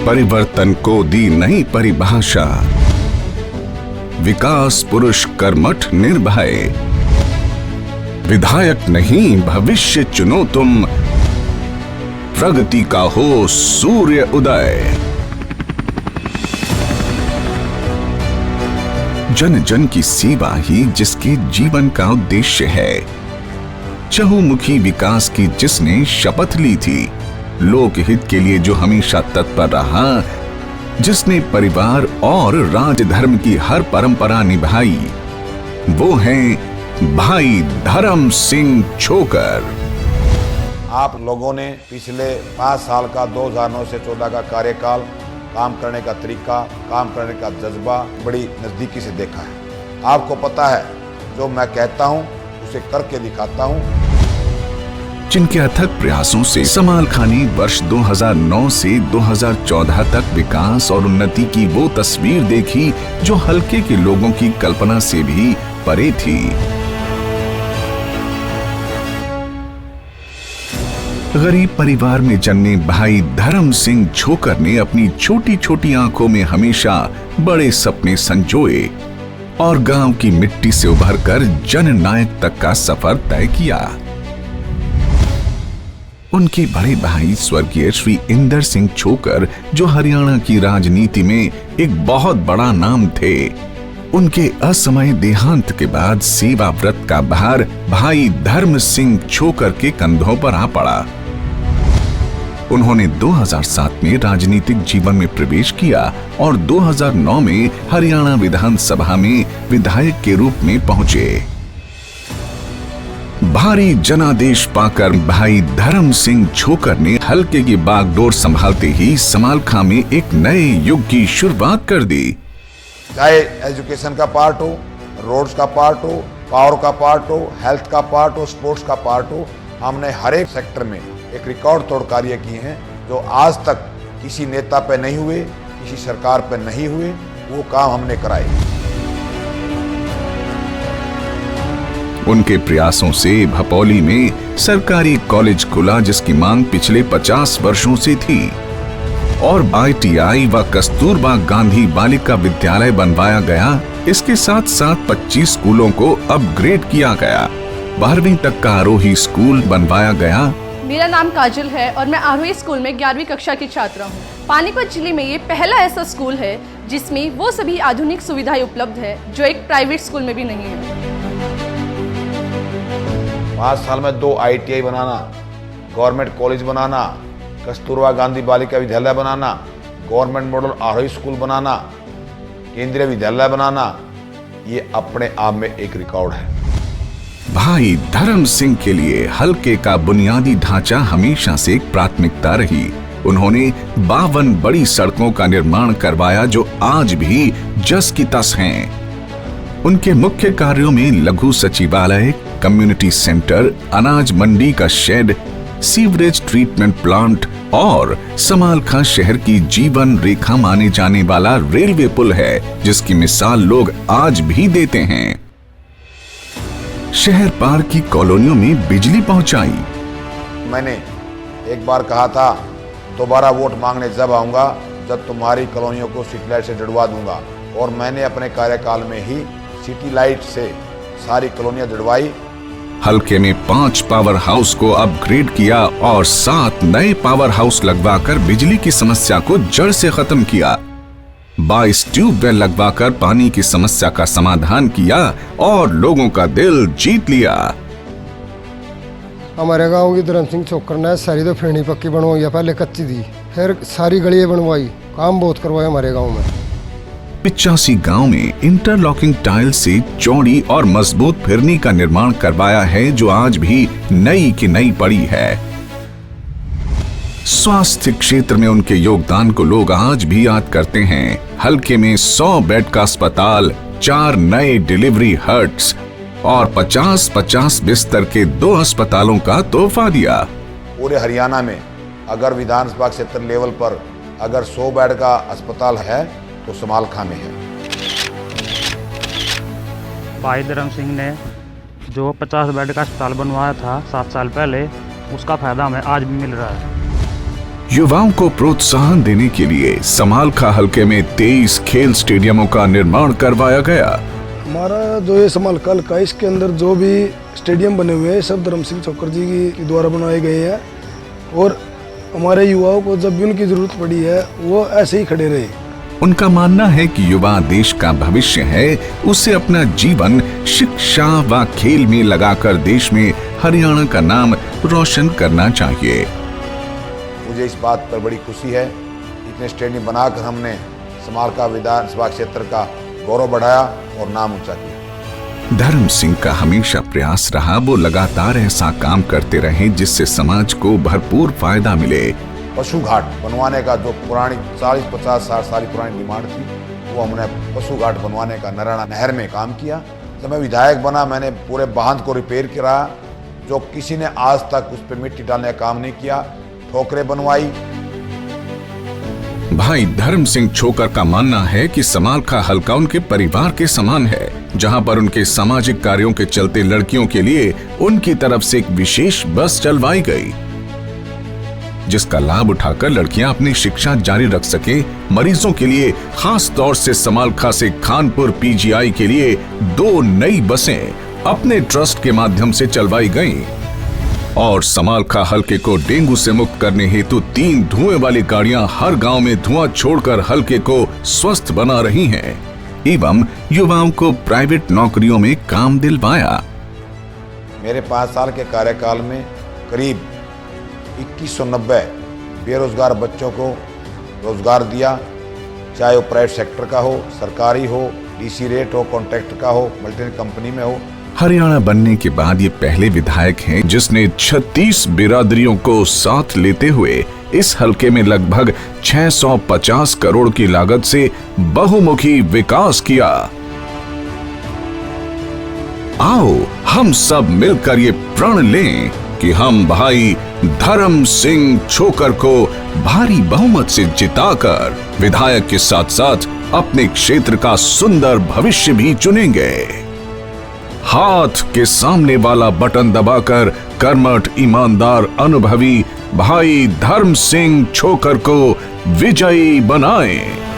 परिवर्तन को दी नई परिभाषा। विकास पुरुष कर्मठ निर्भय, विधायक नहीं भविष्य चुनो तुम, प्रगति का हो सूर्य उदय। जन जन की सेवा ही जिसके जीवन का उद्देश्य है, चहुमुखी विकास की जिसने शपथ ली थी, लोकहित के लिए जो हमेशा तत्पर रहा, जिसने परिवार और राजधर्म की हर परंपरा निभाई, वो हैं भाई धर्म सिंह छोकर। आप लोगों ने पिछले 5 साल का 2009 से 14 का कार्यकाल, काम करने का तरीका, काम करने का जज्बा बड़ी नजदीकी से देखा है। आपको पता है, जो मैं कहता हूं उसे करके दिखाता हूं। जिनके अथक प्रयासों से समालखा ने वर्ष 2009 से 2014 तक विकास और उन्नति की वो तस्वीर देखी जो हलके के लोगों की कल्पना से भी परे थी। गरीब परिवार में जन्मे भाई धर्म सिंह छोकर ने अपनी छोटी छोटी आंखों में हमेशा बड़े सपने संजोए और गांव की मिट्टी से उभरकर जननायक तक का सफर तय किया। उनके बड़े भाई स्वर्गीय श्री इंदर सिंह छोकर, जो हरियाणा की राजनीति में एक बहुत बड़ा नाम थे, उनके असमय देहांत के बाद सेवा व्रत का भार भाई धर्म सिंह छोकर के कंधों पर आ पड़ा। उन्होंने 2007 में राजनीतिक जीवन में प्रवेश किया और 2009 में हरियाणा विधानसभा में विधायक के रूप में पहुंचे। भारी जनादेश पाकर भाई धर्म सिंह छोकर ने हलके की बागडोर संभालते ही समालखा में एक नए युग की शुरुआत कर दी। चाहे एजुकेशन का पार्ट हो, रोड्स का पार्ट हो, पावर का पार्ट हो, हेल्थ का पार्ट हो, स्पोर्ट्स का पार्ट हो, हमने हर एक सेक्टर में एक रिकॉर्ड तोड़ कार्य किए हैं जो आज तक किसी नेता पे नहीं हुए, किसी सरकार पे नहीं हुए। वो काम हमने कराए। उनके प्रयासों से भपौली में सरकारी कॉलेज खुला जिसकी मांग पिछले 50 वर्षों से थी और ITI व कस्तूरबा गांधी बालिका विद्यालय बनवाया गया। इसके साथ साथ 25 स्कूलों को अपग्रेड किया गया। 12वीं तक का आरोही स्कूल बनवाया गया। मेरा नाम काजल है और मैं आरोही स्कूल में 11वीं कक्षा की छात्रा हूँ। पानीपत जिले में ये पहला ऐसा स्कूल है जिसमें वो सभी आधुनिक सुविधाएं उपलब्ध है जो एक प्राइवेट स्कूल में भी नहीं है। 5 साल में 2 ITI बनाना, गवर्नमेंट कॉलेज बनाना, कस्तूरबा गांधी बालिका विद्यालय बनाना, गवर्नमेंट मॉडल आरोही स्कूल बनाना, केंद्रीय विद्यालय बनाना, ये अपने आप में एक रिकॉर्ड है। भाई धर्म सिंह के लिए हलके का बुनियादी ढांचा हमेशा से एक प्राथमिकता रही। उन्होंने 52 बड़ी सड़कों का निर्माण करवाया जो आज भी जस की तस हैं। उनके मुख्य कार्यों में लघु सचिवालय, कम्युनिटी सेंटर, अनाज मंडी का शेड, सीवरेज ट्रीटमेंट प्लांट और समालखा शहर की जीवन रेखा माने जाने वाला रेलवे पुल है जिसकी मिसाल लोग आज भी देते हैं। शहर पार की कॉलोनियों में बिजली पहुंचाई। मैंने एक बार कहा था, दोबारा वोट मांगने जब आऊंगा जब तुम्हारी कॉलोनियों को सिटी लाइट से जुड़वा दूंगा, और मैंने अपने कार्यकाल में ही सिटी लाइट से सारी कॉलोनियां जुड़वाई। हलके में 5 पावर हाउस को अपग्रेड किया और 7 नए पावर हाउस लगवाकर बिजली की समस्या को जड़ से खत्म किया। 22 ट्यूबवेल लगवाकर पानी की समस्या का समाधान किया और लोगों का दिल जीत लिया। हमारे गांव की धर्म सिंह छोकर ने सारी तो फेणी पक्की बनवाई है, पहले कच्ची थी, फिर सारी गलियां बनवाई, काम बहुत करवाया हमारे गांव में। 85 गांव में इंटरलॉकिंग टाइल से चौड़ी और मजबूत फिरनी का निर्माण करवाया है जो आज भी नई की नई पड़ी है। स्वास्थ्य क्षेत्र में उनके योगदान को लोग आज भी याद करते हैं। हलके में 100 बेड का अस्पताल, 4 नए डिलीवरी हट्स और 50-50 बिस्तर के 2 अस्पतालों का तोहफा दिया। पूरे हरियाणा में अगर विधानसभा क्षेत्र लेवल पर अगर 100 बेड का अस्पताल है तो समालखा में है। भाई धर्म सिंह ने जो 50 बेड का अस्पताल बनवाया था 7 साल पहले, उसका फायदा हमें आज भी मिल रहा है। युवाओं को प्रोत्साहन देने के लिए समालखा हलके में 23 खेल स्टेडियमों का निर्माण करवाया गया। हमारा जो ये समालखा हलका है, इसके अंदर जो भी स्टेडियम बने हुए हैं सब धर्म सिंह छोकर जी के द्वारा बनाए गए हैं और हमारे युवाओं को जब भी उनकी जरूरत पड़ी है वो ऐसे ही खड़े रहे। उनका मानना है कि युवा देश का भविष्य है, उसे अपना जीवन शिक्षा व खेल में लगाकर देश में हरियाणा का नाम रोशन करना चाहिए। मुझे इस बात पर बड़ी खुशी है, इतने स्टेडियम बनाकर हमने समालखा विधानसभा क्षेत्र का गौरव बढ़ाया और नाम ऊंचा किया। धर्म सिंह का हमेशा प्रयास रहा वो लगातार ऐसा काम करते रहे जिससे समाज को भरपूर फायदा मिले। पशु घाट बनवाने का जो पुरानी 40-50-60 साल पुरानी डिमांड थी, वो हमने पशु घाट बनवाने का नराना नहर में काम किया। जब मैं विधायक बना, मैंने पूरे बांध को रिपेयर कराया, जो किसी ने आज तक उस पर मिट्टी डालने का काम नहीं किया। ठोकरें बनवाई। भाई धर्म सिंह छोकर का मानना है कि समालखा हलका उनके परिवार के समान है, जहां पर उनके सामाजिक कार्यों के चलते लड़कियों के लिए उनकी तरफ से एक विशेष बस चलवाई गई, जिसका लाभ उठाकर लड़कियां अपनी शिक्षा जारी रख सके। मरीजों के लिए खास तौर से समालखा से खानपुर पीजीआई के लिए 2 नई बसें अपने ट्रस्ट के माध्यम से चलवाई गईं और समालखा हलके को डेंगू से मुक्त करने हेतु 3 धुएं वाली गाड़ियां हर गांव में धुआं छोड़कर हलके को स्वस्थ बना रही हैं एवं युवाओं को प्राइवेट नौकरियों में काम दिलवाया। मेरे 5 साल के कार्यकाल में करीब 2190 बेरोजगार बच्चों को रोजगार दिया, चाहे वो प्राइवेट सेक्टर का हो, सरकारी हो, डीसी रेट हो, कॉन्ट्रैक्टर का हो, मल्टीनेशनल कंपनी में हो। हरियाणा बनने के बाद ये पहले विधायक हैं जिसने 36 बिरादरियों को साथ लेते हुए इस हलके में लगभग 650 करोड़ की लागत से बहुमुखी विकास किया। आओ हम सब मिलकर ये प्रण लें कि हम भाई धर्म सिंह छोकर को भारी बहुमत से जिताकर विधायक के साथ साथ अपने क्षेत्र का सुंदर भविष्य भी चुनेंगे। हाथ के सामने वाला बटन दबाकर कर्मठ, ईमानदार, अनुभवी भाई धर्म सिंह छोकर को विजयी बनाएं।